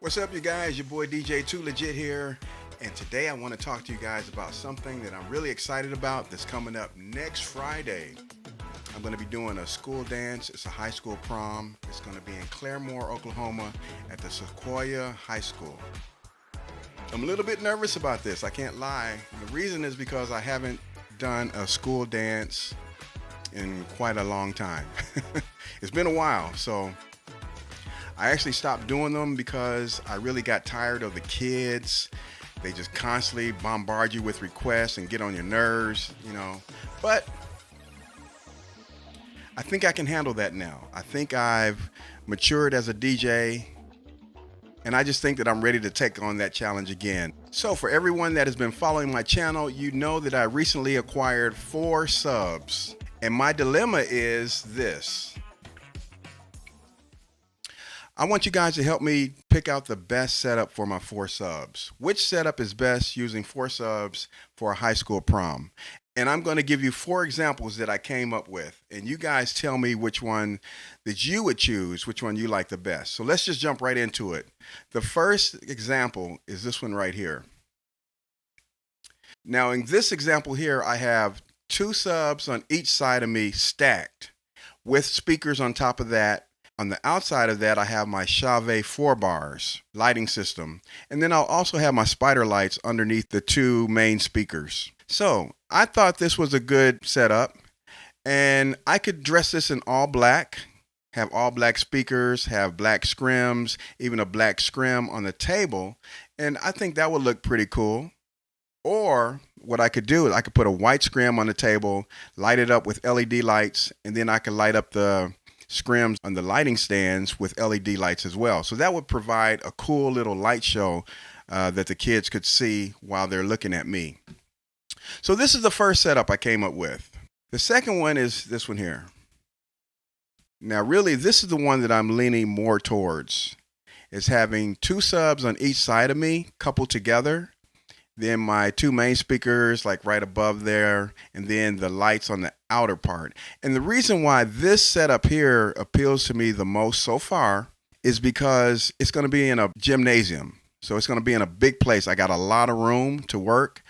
What's up, you guys? Your boy DJ Too Legit here, and today I want to talk to you guys about something that I'm really excited about that's coming up next Friday. I'm going to be doing a school dance. It's a high school prom. It's going to be in Claremore, Oklahoma at the Sequoia High School. I'm a little bit nervous about this, I can't lie. The reason is because I haven't done a school dance in quite a long time. It's been a while, so I actually stopped doing them because I really got tired of the kids. They just constantly bombard you with requests and get on your nerves. But I think I can handle that now. I think I've matured as a DJ, and I just think that I'm ready to take on that challenge again. So, for everyone that has been following my channel, you know that I recently acquired 4 subs. And my dilemma is this: I want you guys to help me pick out the best setup for my 4 subs. Which setup is best using 4 subs for a high school prom? And I'm going to give you 4 examples that I came up with. And you guys tell me which one that you would choose, which one you like the best. So let's just jump right into it. The first example is this one right here. Now, in this example here, I have 2 subs on each side of me stacked with speakers on top of that. On the outside of that, I have my Chauvet 4 bars lighting system. And then I'll also have my spider lights underneath the 2 main speakers. So I thought this was a good setup, and I could dress this in all black, have all black speakers, have black scrims, even a black scrim on the table. And I think that would look pretty cool. Or what I could do is I could put a white scrim on the table, light it up with LED lights, and then I could light up the scrims on the lighting stands with LED lights as well. So that would provide a cool little light show that the kids could see while they're looking at me. So this is the first setup I came up with. The second one is this one here. Now really, this is the one that I'm leaning more towards. It's having 2 subs on each side of me coupled together. Then my 2 main speakers like right above there, and then the lights on the outer part. And the reason why this setup here appeals to me the most so far is because it's going to be in a gymnasium. So it's going to be in a big place. I got a lot of room to work,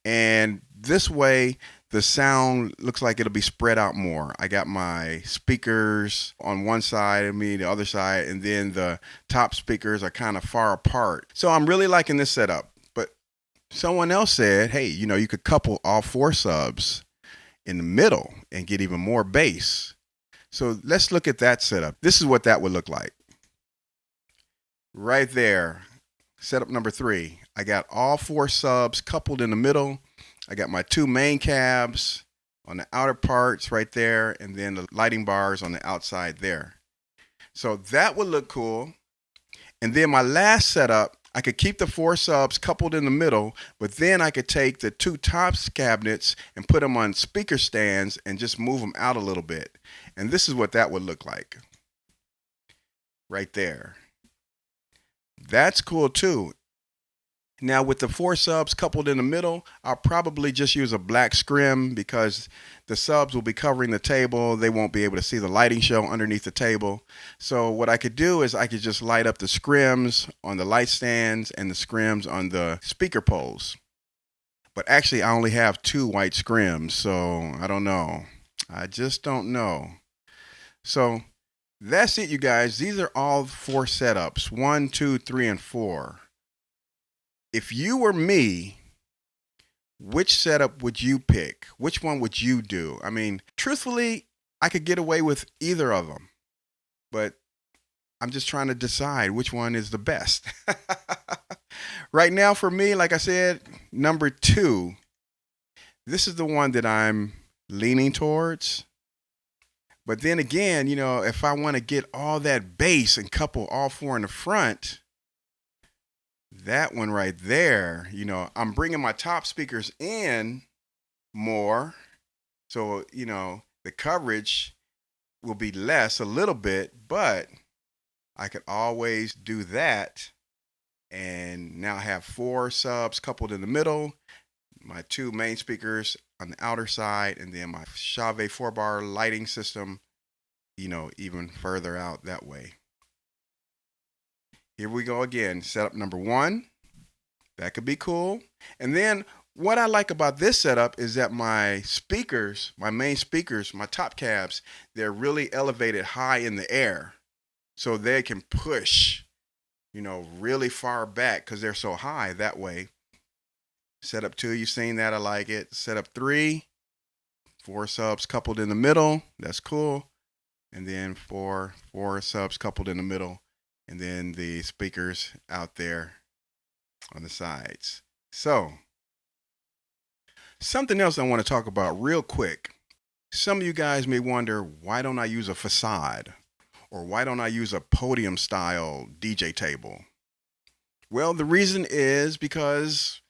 and this way the sound looks like it'll be spread out more. I got my speakers on one side of me, the other side, and then the top speakers are kind of far apart. So I'm really liking this setup. Someone else said, hey, you could couple all 4 subs in the middle and get even more bass. So let's look at that setup. This is what that would look like. Right there, setup number 3. I got all 4 subs coupled in the middle. I got my 2 main cabs on the outer parts right there, and then the lighting bars on the outside there. So that would look cool. And then my last setup, I could keep the 4 subs coupled in the middle, but then I could take the 2 tops cabinets and put them on speaker stands and just move them out a little bit. And this is what that would look like. Right there. That's cool too. Now with the 4 subs coupled in the middle, I'll probably just use a black scrim because the subs will be covering the table. They won't be able to see the lighting show underneath the table. So what I could do is I could just light up the scrims on the light stands and the scrims on the speaker poles. But actually I only have 2 white scrims, so I don't know. I just don't know. So that's it, you guys. These are all 4 setups: 1, 2, 3, and 4. If you were me, which setup would you pick? Which one would you do? I mean, truthfully, I could get away with either of them, but I'm just trying to decide which one is the best. Right now, for me, like I said, number 2, this is the one that I'm leaning towards. But then again, if I want to get all that bass and couple all 4 in the front, that one right there, I'm bringing my top speakers in more. So, the coverage will be less a little bit, but I could always do that and now have 4 subs coupled in the middle, my 2 main speakers on the outer side, and then my Chauvet 4-bar lighting system, even further out that way. Here we go again. Setup number 1. That could be cool. And then what I like about this setup is that my speakers, my main speakers, my top cabs, they're really elevated high in the air. So they can push, really far back because they're so high that way. Setup 2, you've seen that. I like it. Setup 3, 4 subs coupled in the middle. That's cool. And then four subs coupled in the middle. And then the speakers out there on the sides. So, something else I want to talk about real quick. Some of you guys may wonder, why don't I use a facade? Or why don't I use a podium style DJ table? Well, the reason is because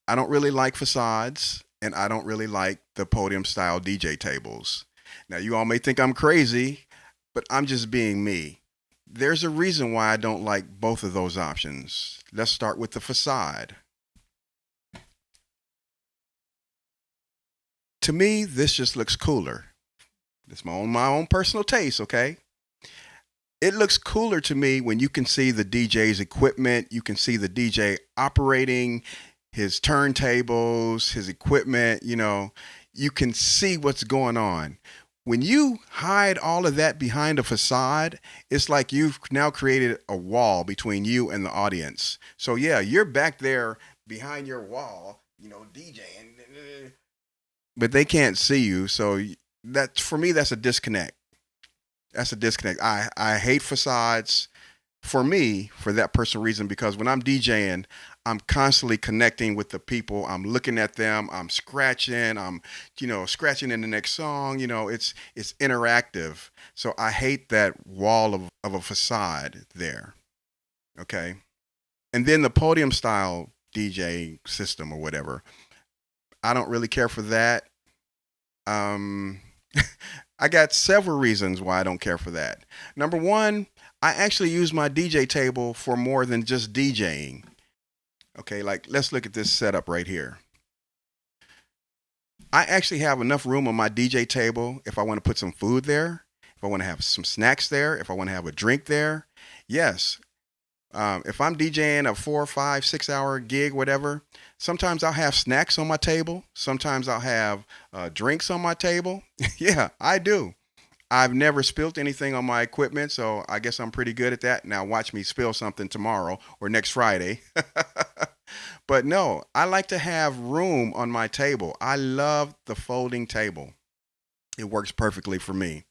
I don't really like facades and I don't really like the podium style DJ tables. Now, you all may think I'm crazy, but I'm just being me. There's a reason why I don't like both of those options. Let's start with the facade. To me, this just looks cooler. It's my own personal taste, okay? It looks cooler to me when you can see the DJ's equipment, you can see the DJ operating his turntables, his equipment, you can see what's going on. When you hide all of that behind a facade, it's like you've now created a wall between you and the audience. So yeah, you're back there behind your wall, DJing, but they can't see you. So that, for me, that's a disconnect. That's a disconnect. I hate facades for me, for that personal reason, because when I'm DJing, I'm constantly connecting with the people. I'm looking at them. I'm scratching. I'm, scratching in the next song. It's interactive. So I hate that wall of a facade there. Okay. And then the podium style DJ system or whatever, I don't really care for that. I got several reasons why I don't care for that. Number 1, I actually use my DJ table for more than just DJing. Okay, like let's look at this setup right here. I actually have enough room on my DJ table if I want to put some food there, if I want to have some snacks there, if I want to have a drink there. Yes. If I'm DJing a 4, 5, 6 hour gig, whatever, sometimes I'll have snacks on my table. Sometimes I'll have drinks on my table. Yeah, I do. I've never spilled anything on my equipment, so I guess I'm pretty good at that. Now watch me spill something tomorrow or next Friday. But no, I like to have room on my table. I love the folding table. It works perfectly for me.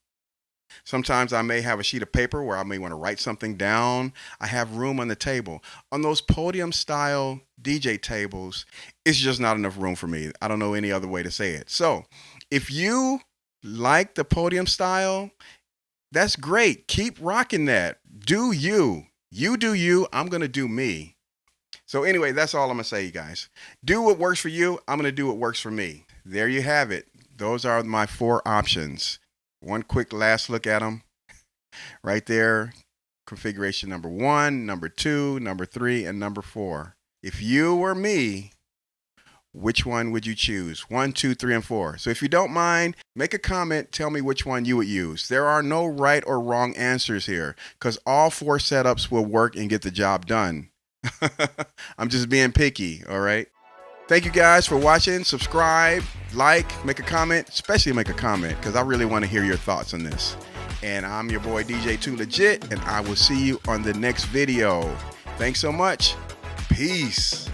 Sometimes I may have a sheet of paper where I may want to write something down. I have room on the table. On those podium style DJ tables, it's just not enough room for me. I don't know any other way to say it. So if you like the podium style, that's great. Keep rocking that. Do you. You do you. I'm going to do me. So anyway, that's all I'm going to say, you guys. Do what works for you. I'm going to do what works for me. There you have it. Those are my 4 options. One quick last look at them. Right there. Configuration number 1, number 2, number 3, and number 4. If you were me, which one would you choose? 1, 2, 3, and 4. So if you don't mind, make a comment. Tell me which one you would use. There are no right or wrong answers here because all 4 setups will work and get the job done. I'm just being picky, all right? Thank you guys for watching. Subscribe, like, make a comment, especially make a comment because I really want to hear your thoughts on this. And I'm your boy DJ Too Legit, and I will see you on the next video. Thanks so much. Peace.